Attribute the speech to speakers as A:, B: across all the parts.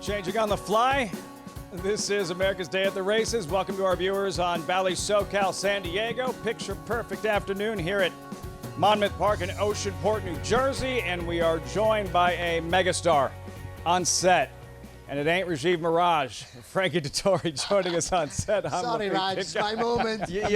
A: Changing on the fly. This is America's Day at the Races. Welcome to our viewers on Valley SoCal, San Diego. Picture perfect afternoon here at Monmouth Park in Oceanport, New Jersey. And we are joined by a megastar on set. And it ain't Rajiv Maragh. Frankie Dettori joining us on set.
B: Sorry, Raj, it's my moment.
A: Your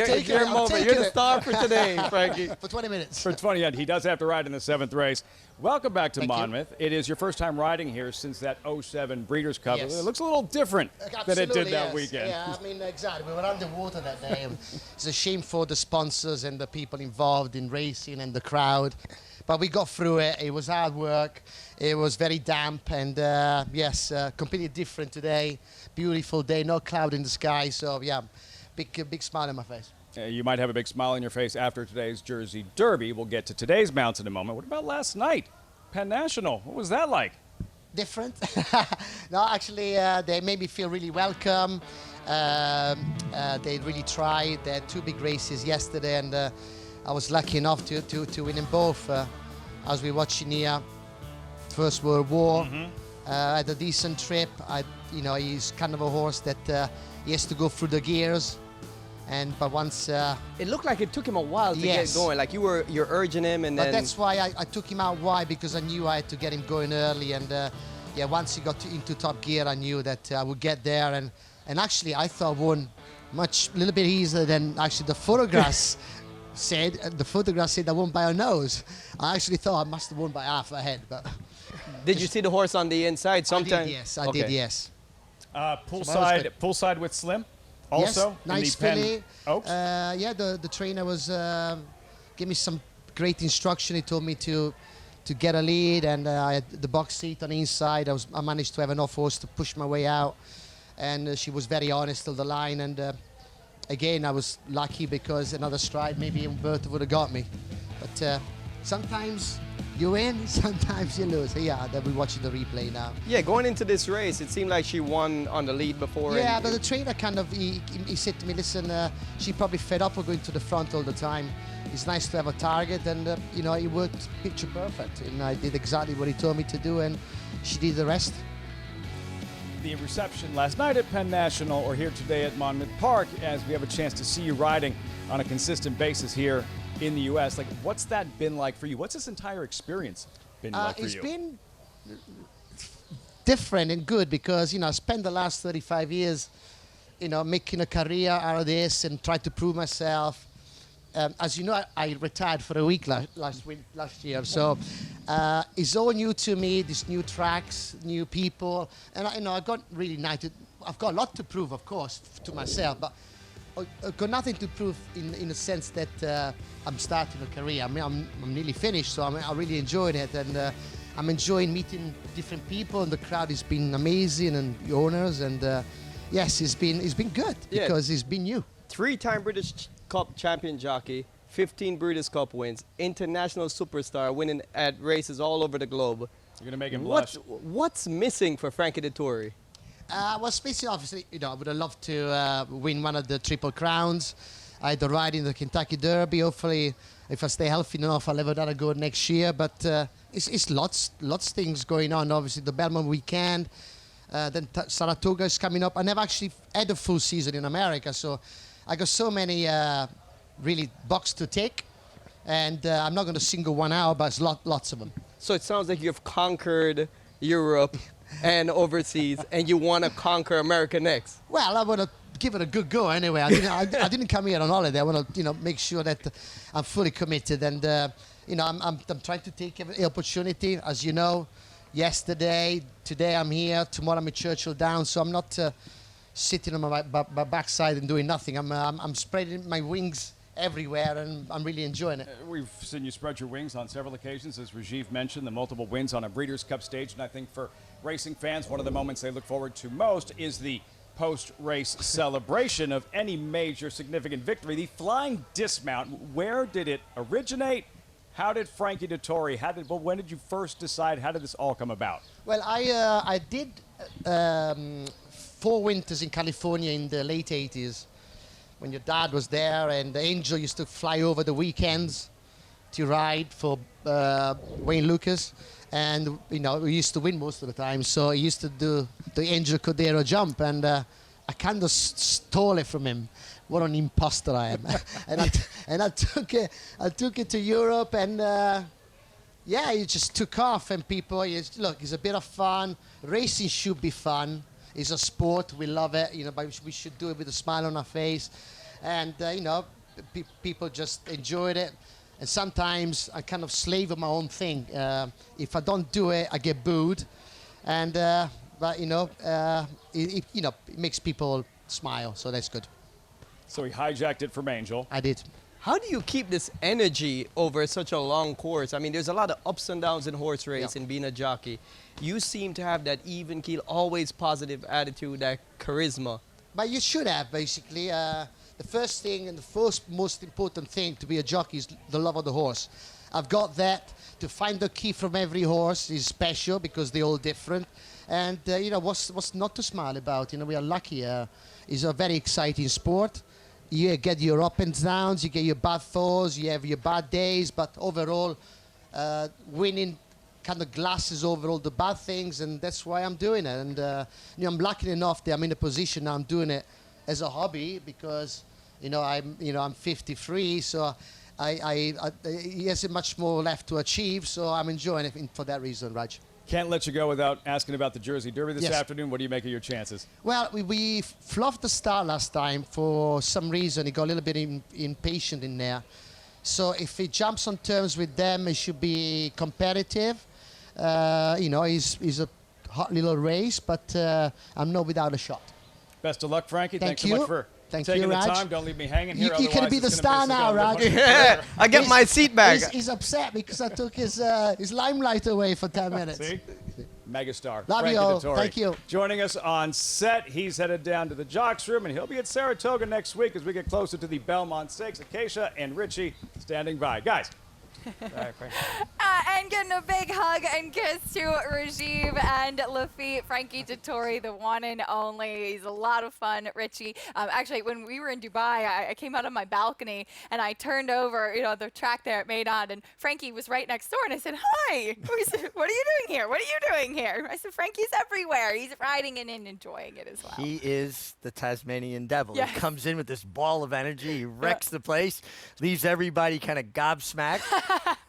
A: moment. You're the star for today, Frankie.
B: For 20 minutes.
A: For 20 minutes. He does have to ride in the 7th race. Welcome back to Monmouth. It is your first time riding here since that 07 Breeders' Cup.
B: Yes.
A: It looks a little different than it did that weekend.
B: Yeah, I mean, exactly. We were underwater that day. It's a shame for the sponsors and the people involved in racing and the crowd. But we got through it. It was hard work. It was very damp. And yes, completely different today. Beautiful day, no cloud in the sky. So yeah, big smile on my face.
A: You might have a big smile on your face after today's Jersey Derby. We'll get to today's mounts in a moment. What about last night? Penn National. What was that like?
B: Different. No, actually, they made me feel really welcome. They really tried. They had two big races yesterday, and I was lucky enough to win them both. As we watching here, First World War. I had a decent trip. He's kind of a horse that he has to go through the gears. But once
C: it looked like it took him a while to get going. Like you're urging him, and
B: but that's why I took him out. Why? Because I knew I had to get him going early. And yeah, once he got into top gear, I knew that I would get there. And actually, I thought won a little bit easier than actually the photographs said. The photograph said I won by a nose. I actually thought I must have won by half a head. But
C: did you see the horse on the inside? Sometimes.
B: I did. Yes.
A: Poolside with Slim. Also,
B: yes, nice filly. Yeah, the trainer was gave me some great instruction. He told me to get a lead, and I had the box seat on the inside. I managed to have enough horse to push my way out, and she was very honest till the line. And again, I was lucky because another stride, maybe Umberto would have got me. But sometimes you win, sometimes you lose. Yeah, that we're watching the replay now.
C: Yeah, going into this race, it seemed like she won on the lead before.
B: Yeah, but the trainer kind of, he said to me, listen, she probably fed up of going to the front all the time. It's nice to have a target, and it worked picture perfect. And I did exactly what he told me to do, and she did the rest.
A: The reception last night at Penn National, or here today at Monmouth Park, as we have a chance to see you riding on a consistent basis here in the U.S. Like, what's that been like for you? What's this entire experience been like for you?
B: It's been different and good because, I spent the last 35 years, making a career out of this and trying to prove myself. As you know, I retired for a week last year, so it's all new to me. These new tracks, new people, and I got really united. I've got a lot to prove, of course, to myself, but I've got nothing to prove in the sense that I'm starting a career. I mean, I'm nearly finished, so I really enjoyed it, and I'm enjoying meeting different people, and the crowd has been amazing, and the owners, and yes, it's been good because it's been new.
C: 3-time British Cup champion jockey, 15 Breeders' Cup wins, international superstar, winning at races all over the globe.
A: You're gonna make him blush.
C: What's missing for Frankie Dettori?
B: Well, especially obviously, I would have loved to win one of the Triple Crowns. I had the ride in the Kentucky Derby. Hopefully, if I stay healthy enough, I'll have another go next year. But it's lots things going on. Obviously, the Belmont weekend. Then Saratoga is coming up. I never actually had a full season in America, so I got so many really boxes to take. And I'm not going to single one out, but it's lots of them.
C: So it sounds like you've conquered Europe and overseas, and you want to conquer America next.
B: Well, I want to give it a good go anyway. I didn't come here on holiday. I want to, make sure that I'm fully committed, and I'm trying to take every opportunity. As you know, today I'm here. Tomorrow I'm at Churchill Downs, so I'm not sitting on my backside and doing nothing. I'm spreading my wings everywhere, and I'm really enjoying it.
A: We've seen you spread your wings on several occasions, as Rajiv mentioned, the multiple wins on a Breeders' Cup stage, and I think for racing fans, one of the moments they look forward to most is the post-race celebration of any major significant victory. The flying dismount, where did it originate? How did Frankie Dettori, when did you first decide, how did this all come about?
B: Well, I did 4 winters in California in the late 80s when your dad was there, and the Angel used to fly over the weekends to ride for Wayne Lucas, and we used to win most of the time. So he used to do the Angel Cordero jump, and I kind of stole it from him. What an imposter I am! and I took it to Europe, and yeah, it just took off. And people, look, it's a bit of fun. Racing should be fun. It's a sport. We love it, but we should do it with a smile on our face. And people just enjoyed it. And sometimes I kind of slave on my own thing. If I don't do it, I get booed. And but it makes people smile, so that's good.
A: So he hijacked it from Angel.
B: I did.
C: How do you keep this energy over such a long course? I mean, there's a lot of ups and downs in horse racing, being a jockey. You seem to have that even keel, always positive attitude, that charisma.
B: But you should have, basically. The first thing and the first most important thing to be a jockey is the love of the horse. I've got that. To find the key from every horse is special because they're all different. And, what's not to smile about? We are lucky. It's a very exciting sport. You get your up and downs, you get your bad falls, you have your bad days, but overall, winning kind of glasses over all the bad things, and that's why I'm doing it. And I'm lucky enough that I'm in a position now I'm doing it as a hobby because I'm 53, so he hasn't much more left to achieve, so I'm enjoying it for that reason, Raj.
A: Can't let you go without asking about the Jersey Derby this
B: Yes.
A: afternoon. What do you make of your chances?
B: Well, we fluffed the start last time for some reason. He got a little bit impatient in there. So if he jumps on terms with them, it should be competitive. He's a hot little race, but I'm not without a shot.
A: Best of luck, Frankie.
B: Thank
A: Thanks
B: you.
A: so much for
B: Thank
A: taking
B: you,
A: the
B: Raj.
A: time. Don't leave me hanging here.
B: You can be the star now, Raj.
C: Yeah, I get my seat back.
B: He's upset because I took his limelight away for 10 minutes.
A: See? Megastar.
B: Love
A: Frankie
B: you all.
A: Dettori.
B: Thank you.
A: Joining us on set, he's headed down to the Jocks Room, and he'll be at Saratoga next week as we get closer to the Belmont Stakes. Acacia and Richie standing by. Guys.
D: And getting a big hug and kiss to Rajiv and Laffit. Frankie Dettori, the one and only. He's a lot of fun, Richie. Actually, when we were in Dubai, I came out on my balcony and I turned over, the track there at Maidan, and Frankie was right next door. And I said, "Hi." He said, "What are you doing here? What are you doing here?" I said, "Frankie's everywhere. He's riding it and enjoying it as well."
E: He is the Tasmanian devil.
D: Yes.
E: He comes in with this ball of energy. He wrecks the place, leaves everybody kind of gobsmacked.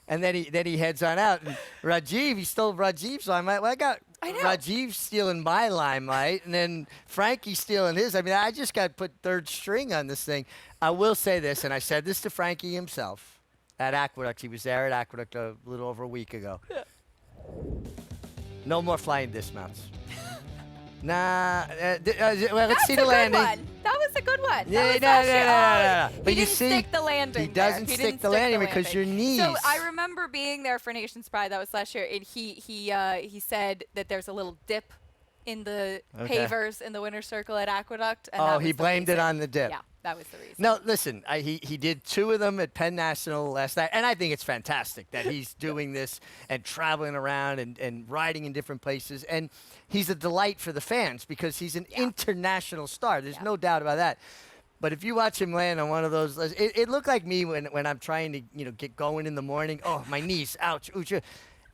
E: And then he heads on out. And Rajiv, he stole Rajiv's limelight. Well, I know. Rajiv stealing my limelight, and then Frankie stealing his. I mean, I just got put third string on this thing. I will say this, and I said this to Frankie himself at Aqueduct. He was there at Aqueduct a little over a week ago.
D: Yeah.
E: No more flying dismounts. Nah. Let's see the
D: That's a
E: landing.
D: good one. That was a good one.
E: Yeah,
D: That was
E: no.
D: He
E: But you
D: didn't
E: see,
D: stick the landing.
E: he doesn't
D: there.
E: stick the landing because your knees.
D: So I remember being there for Nation's Pride. That was last year, and he said that there's a little dip in the pavers in the winner's circle at Aqueduct. And that
E: he
D: was the
E: blamed it
D: reason.
E: on the dip.
D: Yeah, that was the reason.
E: No, listen, he did 2 of them at Penn National last night, and I think it's fantastic that he's doing this and traveling around and riding in different places. And he's a delight for the fans because he's an international star. There's no doubt about that. But if you watch him land on one of those, it looked like me when I'm trying to get going in the morning. Oh, my knees, ouch, ouch.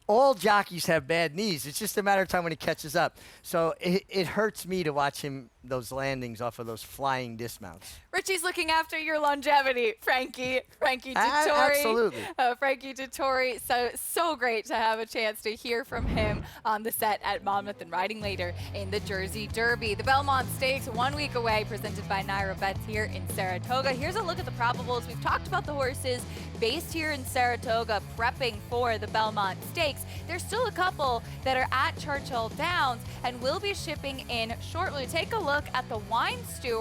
E: All jockeys have bad knees. It's just a matter of time when he catches up. So it hurts me to watch him, those landings off of those flying dismounts.
D: Richie's looking after your longevity, Frankie. Frankie Dettori.
E: Absolutely.
D: Frankie Dettori. So great to have a chance to hear from him on the set at Monmouth and riding later in the Jersey Derby. The Belmont Stakes 1 week away, presented by NYRA Bets here in Saratoga. Here's a look at the probables. We've talked about the horses based here in Saratoga prepping for the Belmont Stakes. There's still a couple that are at Churchill Downs and will be shipping in shortly. Take a look at the Wine Steward.